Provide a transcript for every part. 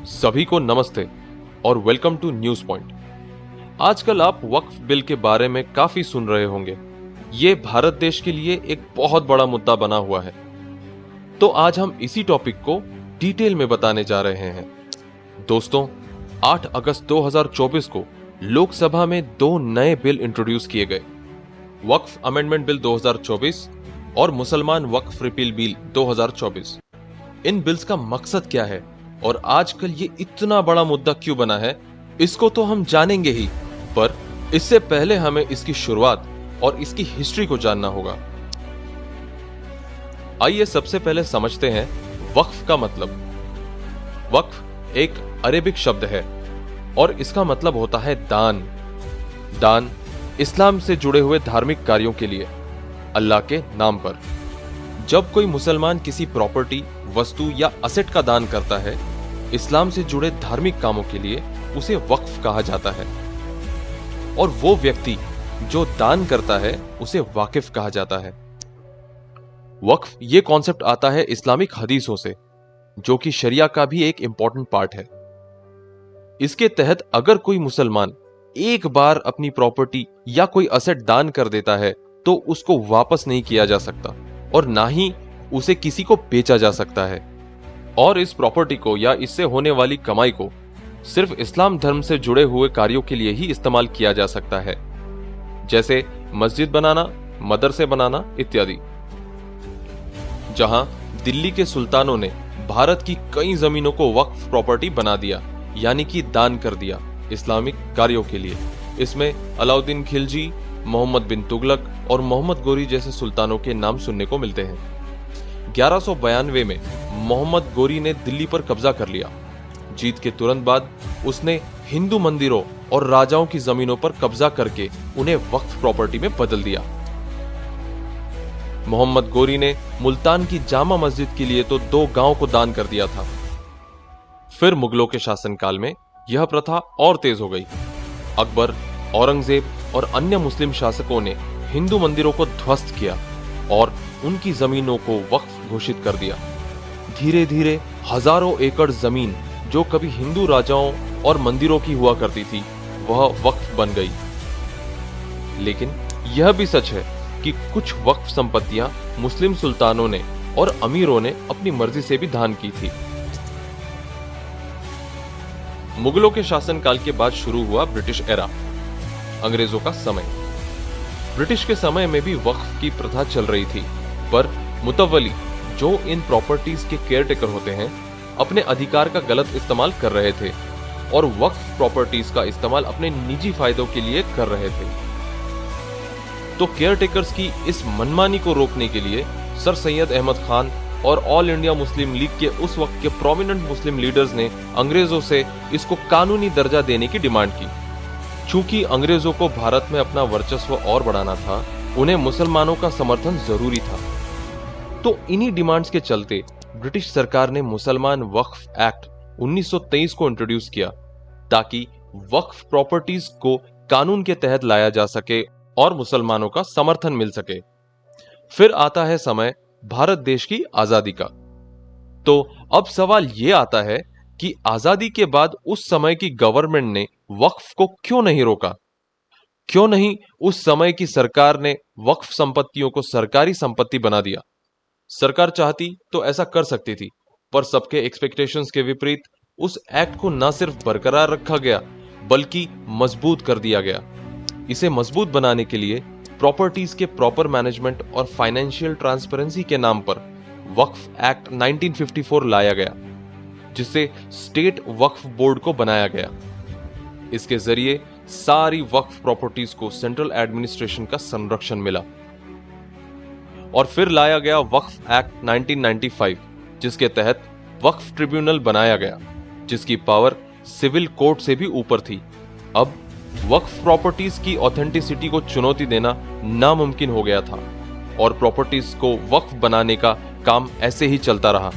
सभी को नमस्ते और वेलकम टू न्यूज पॉइंट। आजकल आप वक्फ बिल के बारे में काफी सुन रहे होंगे। ये भारत देश के लिए एक बहुत बड़ा मुद्दा बना हुआ है। तो आज हम इसी टॉपिक को डिटेल में बताने जा रहे हैं। दोस्तों, 8 अगस्त 2024 को लोकसभा में 2 नए बिल इंट्रोड्यूस किए गए, वक्फ अमेंडमेंट बिल 2024 और मुसलमान वक्फ रिपील बिल 2024। इन बिल्स का मकसद क्या है और आजकल ये इतना बड़ा मुद्दा क्यों बना है, इसको तो हम जानेंगे ही, पर इससे पहले हमें इसकी शुरुआत और इसकी हिस्ट्री को जानना होगा। आइए सबसे पहले समझते हैं वक्फ का मतलब। वक्फ एक अरेबिक शब्द है और इसका मतलब होता है दान। दान इस्लाम से जुड़े हुए धार्मिक कार्यों के लिए अल्लाह के नाम पर। जब कोई मुसलमान किसी प्रॉपर्टी, वस्तु या असेट का दान करता है इस्लाम से जुड़े धार्मिक कामों के लिए, उसे वक्फ कहा जाता है। और वो व्यक्ति जो दान करता है उसे वाकिफ कहा जाता है। वक्फ ये कॉन्सेप्ट आता है इस्लामिक हदीसों से, जो कि शरिया का भी एक इंपॉर्टेंट पार्ट है। इसके तहत अगर कोई मुसलमान एक बार अपनी प्रॉपर्टी या कोई असेट दान कर देता है तो उसको वापस नहीं किया जा सकता और ना ही उसे किसी को बेचा जा सकता है। और इस प्रॉपर्टी को या इससे होने वाली कमाई को सिर्फ इस्लाम धर्म से जुड़े हुए कार्यों के लिए ही इस्तेमाल किया जा सकता है, जैसे मस्जिद बनाना, मदरसे बनाना इत्यादि। जहां दिल्ली के सुल्तानों ने भारत की कई जमीनों को वक्फ प्रॉपर्टी बना दिया, यानी कि दान कर दिया इस्लामिक कार्यों के लिए। इसमें अलाउद्दीन खिलजी, मोहम्मद बिन तुगलक और मोहम्मद गोरी जैसे सुल्तानों के नाम सुनने को मिलते हैं। 1192 में मोहम्मद गोरी ने दिल्ली पर कब्जा कर लिया। जीत के तुरंत बाद उसने हिंदू मंदिरों और राजाओं की जमीनों पर कब्जा करके उन्हें वक्फ प्रॉपर्टी में बदल दिया। मोहम्मद गोरी ने मुल्तान की जामा मस्जिद के लिए तो 2 गांव को दान कर दिया था। फिर मुगलों के शासनकाल में यह प्रथा और तेज हो गई। अकबर, औरंगजेब और अन्य मुस्लिम शासकों ने हिंदू मंदिरों को ध्वस्त किया और उनकी जमीनों को वक्फ घोषित कर दिया। धीरे धीरे हजारों एकड़ जमीन जो कभी हिंदू राजाओं और मंदिरों की हुआ करती थी, वह वक्फ बन गई। लेकिन यह भी सच है कि कुछ वक्फ संपत्तियां मुस्लिम सुल्तानों ने और अमीरों ने अपनी मर्जी से भी दान की थी। मुगलों के शासनकाल के बाद शुरू हुआ ब्रिटिश एरा, अंग्रेजों का समय। ब्रिटिश के समय में भी वक्फ की प्रथा चल रही थी, पर मुतवली जो इन प्रॉपर्टीज के केयरटेकर होते हैं, अपने अधिकार का गलत इस्तेमाल कर रहे थे और वक्फ प्रॉपर्टीज का इस्तेमाल अपने निजी फायदों के लिए कर रहे थे। तो केयरटेकर्स की इस मनमानी को रोकने के लिए सर सैयद अहमद खान और ऑल इंडिया मुस्लिम लीग के उस वक्त के प्रोमिनेंट मुस्लिम लीडर्स ने अंग्रेजों से इसको कानूनी दर्जा देने की डिमांड की। चूंकि अंग्रेजों को भारत में अपना वर्चस्व और बढ़ाना था, उन्हें मुसलमानों का समर्थन जरूरी था। तो इन्हीं डिमांड्स के चलते ब्रिटिश सरकार ने मुसलमान वक्फ एक्ट 1923 को इंट्रोड्यूस किया, ताकि वक्फ प्रॉपर्टीज को कानून के तहत लाया जा सके और मुसलमानों का समर्थन मिल सके। फिर आता है समय भारत देश की आजादी का। तो अब सवाल यह आता है कि आजादी के बाद उस समय की गवर्नमेंट ने वक्फ को क्यों नहीं रोका? क्यों नहीं उस समय की सरकार ने वक्फ संपत्तियों को सरकारी संपत्ति बना दिया? सरकार चाहती तो ऐसा कर सकती थी, पर सबके एक्सपेक्टेशंस के विपरीत उस एक्ट को न सिर्फ बरकरार रखा गया, बल्कि मजबूत कर दिया गया। इसे मजबूत बनाने के लिए प्रॉपर्टीज के प्रॉपर मैनेजमेंट और फाइनेंशियल ट्रांसपेरेंसी के नाम पर वक्फ एक्ट 1954 लाया गया, जिससे स्टेट वक्फ बोर्ड को बनाया गया। इसके जरिए सारी वक्फ प्रॉपर्टीज को सेंट्रल एडमिनिस्ट्रेशन का संरक्षण मिला। और फिर लाया गया वक्फ एक्ट 1995, जिसके तहत वक्फ ट्रिब्यूनल बनाया गया, जिसकी पावर सिविल कोर्ट से भी ऊपर थी। अब वक्फ प्रॉपर्टीज की ऑथेंटिसिटी को चुनौती देना नामुमकिन हो गया था और प्रॉपर्टीज को वक्फ बनाने का काम ऐसे ही चलता रहा।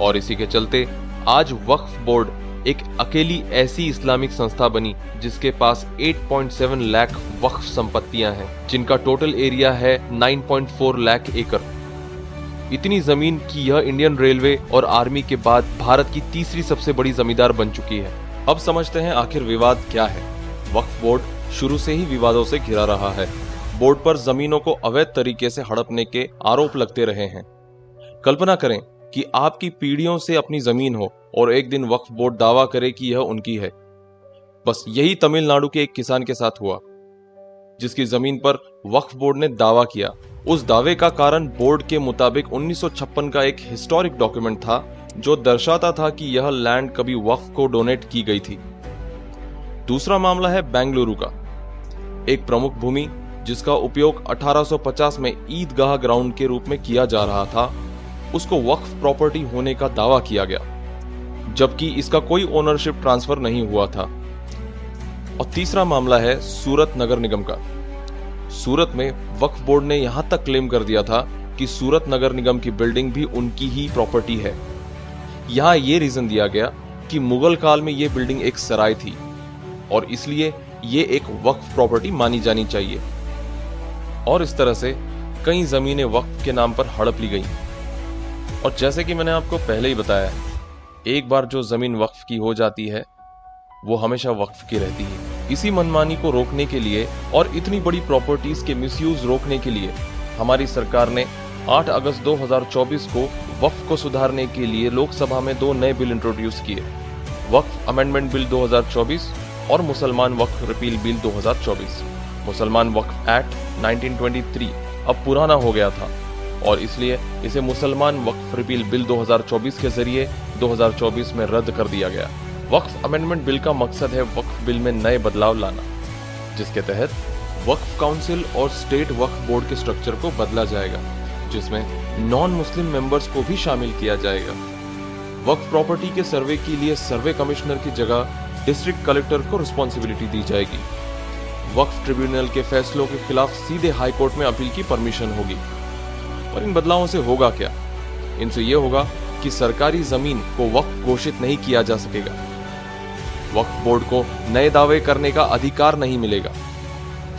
और इसी के चलते आज वक्फ बोर्ड एक अकेली ऐसी इस्लामिक संस्था बनी जिसके पास 8.7 लाख वक्फ संपत्तियां हैं, जिनका टोटल एरिया है 9.4 लाख एकड़। इतनी जमीन कि यह इंडियन रेलवे और आर्मी के बाद भारत की तीसरी सबसे बड़ी जमींदार बन चुकी है। अब समझते हैं आखिर विवाद क्या है। वक्फ बोर्ड शुरू से ही विवादों से घिरा रहा है। बोर्ड पर जमीनों को अवैध तरीके से हड़पने के आरोप लगते रहे हैं। कल्पना करें कि आपकी पीढ़ियों से अपनी जमीन हो और एक दिन वक्फ बोर्ड दावा करे कि यह उनकी है। बस यही तमिलनाडु के एक किसान के साथ हुआ, जिसकी जमीन पर वक्फ बोर्ड ने दावा किया। उस दावे का कारण बोर्ड के मुताबिक 1956 का एक हिस्टोरिक डॉक्यूमेंट था जो दर्शाता था कि यह लैंड कभी वक्फ को डोनेट की गई थी। दूसरा मामला है बेंगलुरु का। एक प्रमुख भूमि जिसका उपयोग 1850 में ईदगाह ग्राउंड के रूप में किया जा रहा था, उसको वक्फ प्रॉपर्टी होने का दावा किया गया, जबकि इसका कोई ओनरशिप ट्रांसफर नहीं हुआ था। और तीसरा मामला है सूरत नगर निगम का। सूरत में वक्फ बोर्ड ने यहां तक क्लेम कर दिया था कि सूरत नगर निगम की बिल्डिंग भी उनकी ही प्रॉपर्टी है। यहां यह रीजन दिया गया कि मुगल काल में यह बिल्डिंग एक सराय थी और इसलिए ये एक वक्फ प्रॉपर्टी मानी जानी चाहिए। और इस तरह से कई जमीनें वक्फ के नाम पर हड़प ली गई। और जैसे कि मैंने आपको पहले ही बताया, एक बार जो जमीन वक्फ की हो जाती है वो हमेशा वक्फ की रहती है। इसी मनमानी को रोकने के लिए और इतनी बड़ी प्रॉपर्टीज के मिसयूज रोकने के लिए हमारी सरकार ने 8 अगस्त 2024 को वक्फ को सुधारने के लिए लोकसभा में 2 नए बिल इंट्रोड्यूस किए, वक्फ अमेंडमेंट बिल 2024 और मुसलमान वक्फ रिपील बिल 2024। मुसलमान वक्फ एक्ट 1923 अब पुराना हो गया था और इसलिए इसे मुसलमान वक्फ रिपील बिल 2024 के जरिए 2024 में रद्द कर दिया गया। वक्फ अमेंडमेंट बिल का मकसद है वक्फ बिल में नए बदलाव लाना, जिसके तहत वक्फ काउंसिल और स्टेट वक्फ बोर्ड के स्ट्रक्चर को बदला जाएगा, जिसमें नॉन मुस्लिम मेंबर्स को भी शामिल किया जाएगा। वक्फ प्रॉपर्टी के सर्वे के लिए सर्वे कमिश्नर की जगह डिस्ट्रिक्ट कलेक्टर को रिस्पॉन्सिबिलिटी दी जाएगी। वक्फ ट्रिब्यूनल के फैसलों के खिलाफ सीधे हाई कोर्ट में अपील की परमिशन होगी। और इन बदलावों से होगा क्या? इनसे यह होगा कि सरकारी जमीन को वक्फ घोषित नहीं किया जा सकेगा। वक्फ बोर्ड को नए दावे करने का अधिकार नहीं मिलेगा।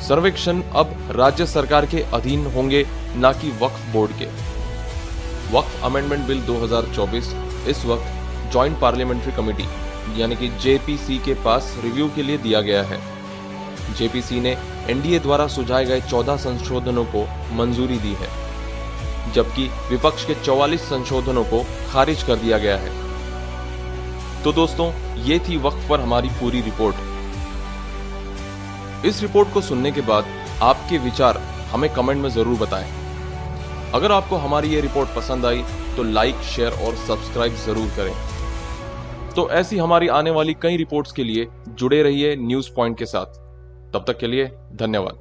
सर्वेक्षण अब राज्य सरकार के अधीन होंगे, ना कि वक्फ बोर्ड के। वक्फ अमेंडमेंट बिल 2024 इस वक्त जॉइंट पार्लियामेंट्री कमेटी यानी कि जेपीसी के पास रिव्यू के लिए दिया गया है। जेपीसी ने एनडीए द्वारा सुझाए गए 14 संशोधनों को मंजूरी दी है, जबकि विपक्ष के 44 संशोधनों को खारिज कर दिया गया है। तो दोस्तों, ये थी वक्फ पर हमारी पूरी रिपोर्ट। इस रिपोर्ट को सुनने के बाद आपके विचार हमें कमेंट में जरूर बताएं। अगर आपको हमारी ये रिपोर्ट पसंद आई तो लाइक, शेयर और सब्सक्राइब जरूर करें। तो ऐसी हमारी आने वाली कई रिपोर्ट्स के लिए जुड़े रहिए न्यूज पॉइंट के साथ। तब तक के लिए धन्यवाद।